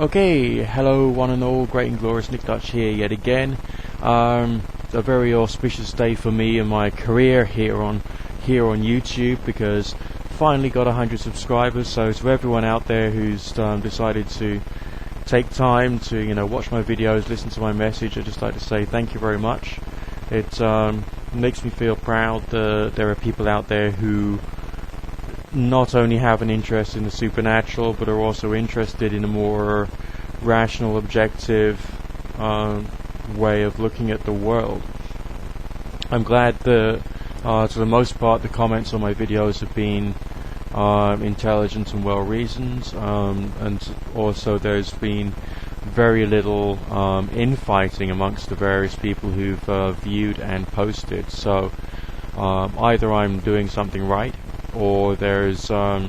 Okay, hello one and all, great and glorious Nick Dutch here yet again. A very auspicious day for me and my career here on YouTube, because finally got 100 subscribers. So to everyone out there who's decided to take time to watch my videos, listen to my message, I'd just like to say thank you very much. It makes me feel proud that there are people out there who not only have an interest in the supernatural, but are also interested in a more rational, objective way of looking at the world. I'm glad that, to the most part, the comments on my videos have been intelligent and well-reasoned, and also there's been very little infighting amongst the various people who've viewed and posted. So either I'm doing something right, or there's I'm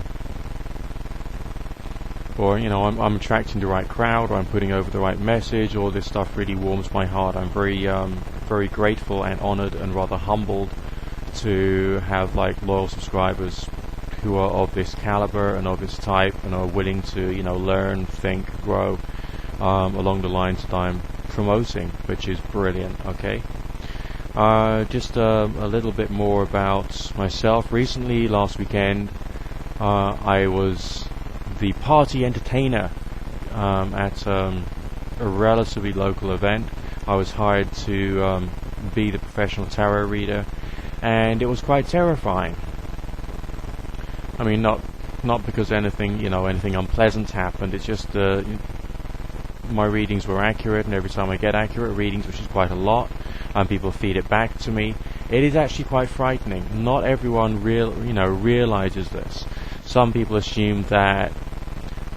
attracting the right crowd, or I'm putting over the right message, or this stuff really warms my heart. I'm very grateful and honored and rather humbled to have loyal subscribers who are of this caliber and of this type, and are willing to learn, think, grow along the lines that I'm promoting, which is brilliant. Okay. Just a little bit more about myself. Recently, last weekend, I was the party entertainer at a relatively local event. I was hired to be the professional tarot reader, and it was quite terrifying. I mean, not because anything unpleasant happened. It's just my readings were accurate, and every time I get accurate readings, which is quite a lot, and people feed it back to me, it is actually quite frightening. Not everyone realizes this. Some people assume that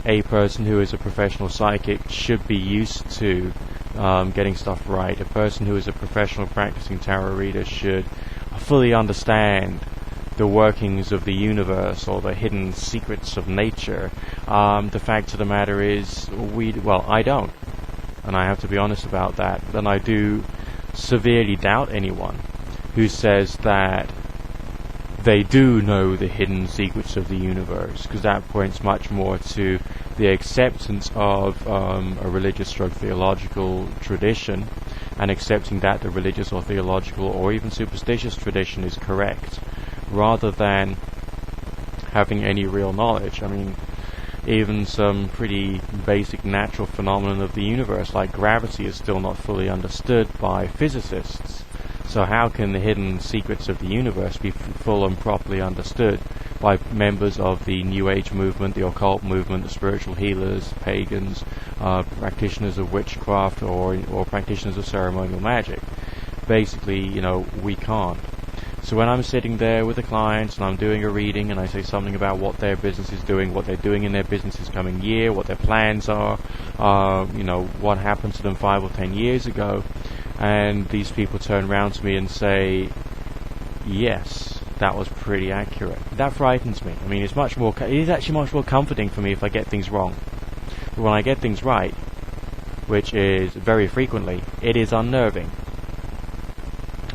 a person who is a professional psychic should be used to getting stuff right. A person who is a professional practicing tarot reader should fully understand the workings of the universe or the hidden secrets of nature. The fact of the matter is, I don't, and I have to be honest about that. And I do severely doubt anyone who says that they do know the hidden secrets of the universe, because that points much more to the acceptance of a religious stroke theological tradition, and accepting that the religious or theological or even superstitious tradition is correct, rather than having any real knowledge. I mean, even some pretty basic natural phenomenon of the universe, like gravity, is still not fully understood by physicists. So how can the hidden secrets of the universe be full and properly understood by members of the New Age movement, the occult movement, the spiritual healers, pagans, practitioners of witchcraft, or practitioners of ceremonial magic? Basically, we can't. So when I'm sitting there with a client and I'm doing a reading, and I say something about what their business is doing, what they're doing in their business this coming year, what their plans are, what happened to them 5 or 10 years ago, and these people turn around to me and say, yes, that was pretty accurate, that frightens me. I mean, it is actually much more comforting for me if I get things wrong. But when I get things right, which is very frequently, it is unnerving.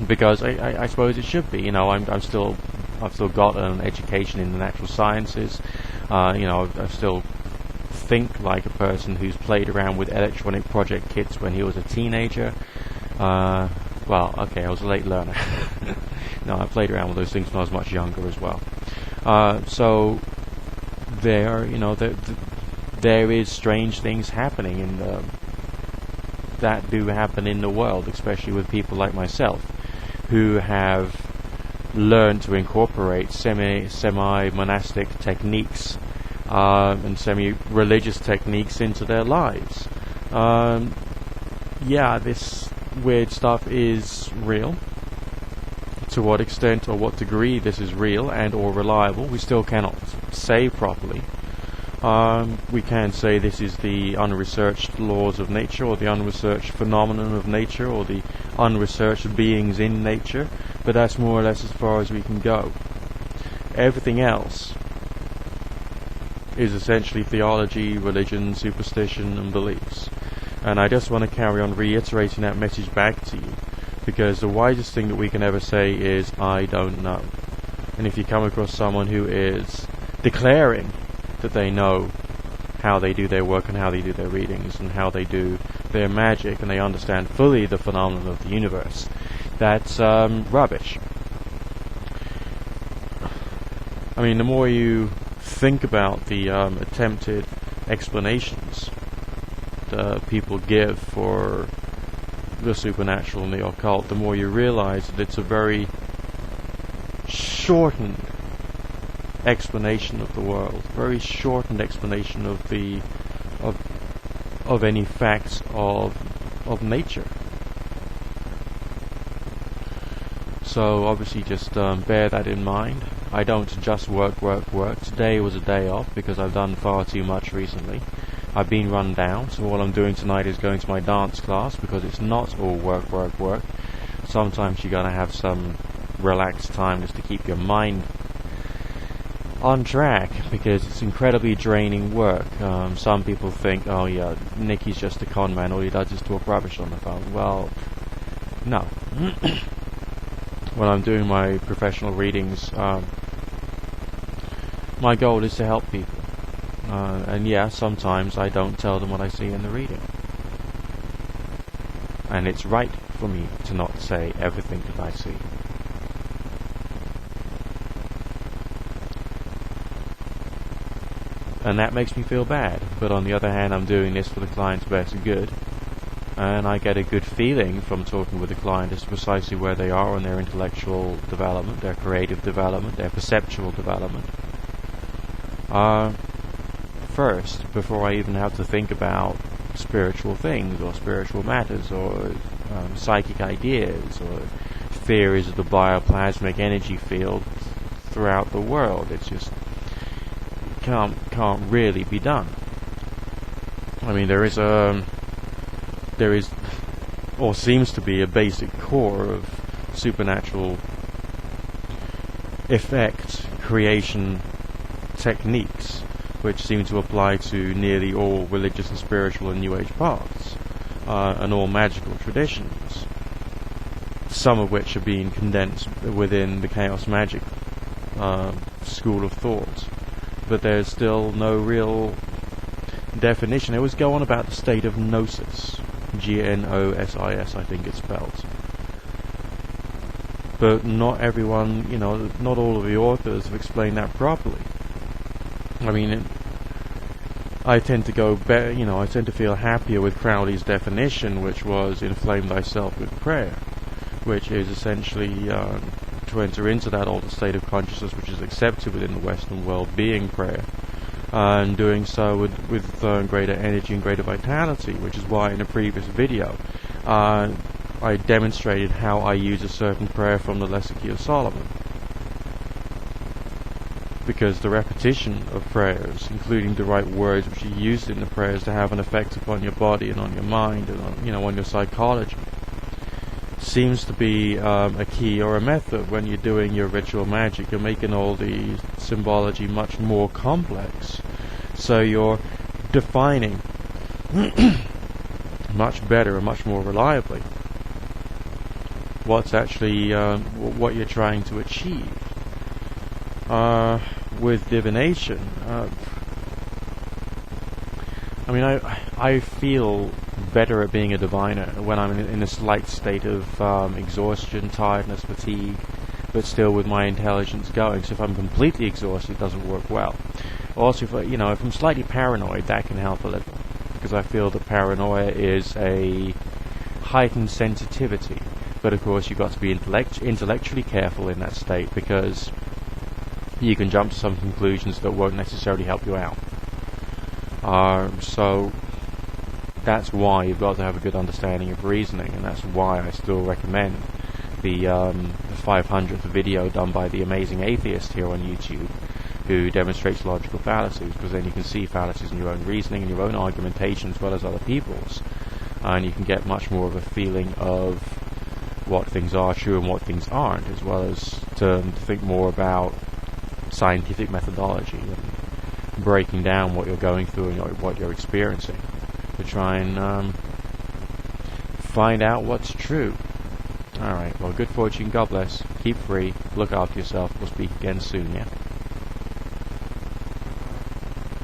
Because I suppose it should be. I've still got an education in the natural sciences. I still think like a person who's played around with electronic project kits when he was a teenager. I was a late learner. No, I played around with those things when I was much younger as well. So there is strange things happening that do happen in the world, especially with people like myself, who have learned to incorporate semi-monastic techniques and semi-religious techniques into their lives. This weird stuff is real. To what extent or what degree this is real and or reliable, we still cannot say properly. We can say this is the unresearched laws of nature, or the unresearched phenomenon of nature, or the unresearched beings in nature, but that's more or less as far as we can go. Everything else is essentially theology, religion, superstition, and beliefs. And I just want to carry on reiterating that message back to you, because the wisest thing that we can ever say is, I don't know. And if you come across someone who is declaring that they know how they do their work and how they do their readings and how they do their magic, and they understand fully the phenomenon of the universe. That's rubbish. I mean, the more you think about the attempted explanations that people give for the supernatural and the occult, the more you realize that it's a very shortened explanation of the world, very shortened explanation of the of any facts of nature. So obviously just bear that in mind. I don't just work. Today was a day off because I've done far too much recently. I've been run down, so all I'm doing tonight is going to my dance class, because it's not all work. Sometimes you gotta have some relaxed time just to keep your mind on track, because it's incredibly draining work. Some people think, oh yeah, Nicky's just a con man, all he does is talk rubbish on the phone. Well, no. When I'm doing my professional readings, my goal is to help people. And yeah, sometimes I don't tell them what I see in the reading. And it's right for me to not say everything that I see. And that makes me feel bad. But on the other hand, I'm doing this for the client's best good. And I get a good feeling from talking with the client as to precisely where they are on their intellectual development, their creative development, their perceptual development. First, before I even have to think about spiritual things or spiritual matters or psychic ideas or theories of the bioplasmic energy field throughout the world. It's just can't really be done. I mean, there is or seems to be a basic core of supernatural effect creation techniques which seem to apply to nearly all religious and spiritual and New Age paths, and all magical traditions, some of which are being condensed within the chaos magic school of thought. But there's still no real definition. They always go on about the state of gnosis, Gnosis, I think it's spelled. But not everyone, not all of the authors have explained that properly. I mean, I tend to go I tend to feel happier with Crowley's definition, which was inflame thyself with prayer, which is essentially to enter into that altered state of consciousness which is accepted within the Western world, being prayer, and doing so with greater energy and greater vitality, which is why in a previous video I demonstrated how I use a certain prayer from the Lesser Key of Solomon. Because the repetition of prayers, including the right words which are used in the prayers to have an effect upon your body and on your mind and on your psychology, seems to be a key or a method when you're doing your ritual magic. You're making all the symbology much more complex, so you're defining much better and much more reliably what's actually what you're trying to achieve. With divination, I mean, I feel better at being a diviner when I'm in a slight state of exhaustion, tiredness, fatigue, but still with my intelligence going. So if I'm completely exhausted, it doesn't work well. Also, if I'm slightly paranoid, that can help a little, because I feel that paranoia is a heightened sensitivity. But of course, you've got to be intellectually careful in that state, because you can jump to some conclusions that won't necessarily help you out. So that's why you've got to have a good understanding of reasoning, and that's why I still recommend the 500th video done by the Amazing Atheist here on YouTube, who demonstrates logical fallacies, because then you can see fallacies in your own reasoning and your own argumentation as well as other people's, and you can get much more of a feeling of what things are true and what things aren't, as well as to think more about scientific methodology and breaking down what you're going through and what you're experiencing to try and find out what's true. Alright, well, good fortune, God bless, keep free, look after yourself, we'll speak again soon, yeah?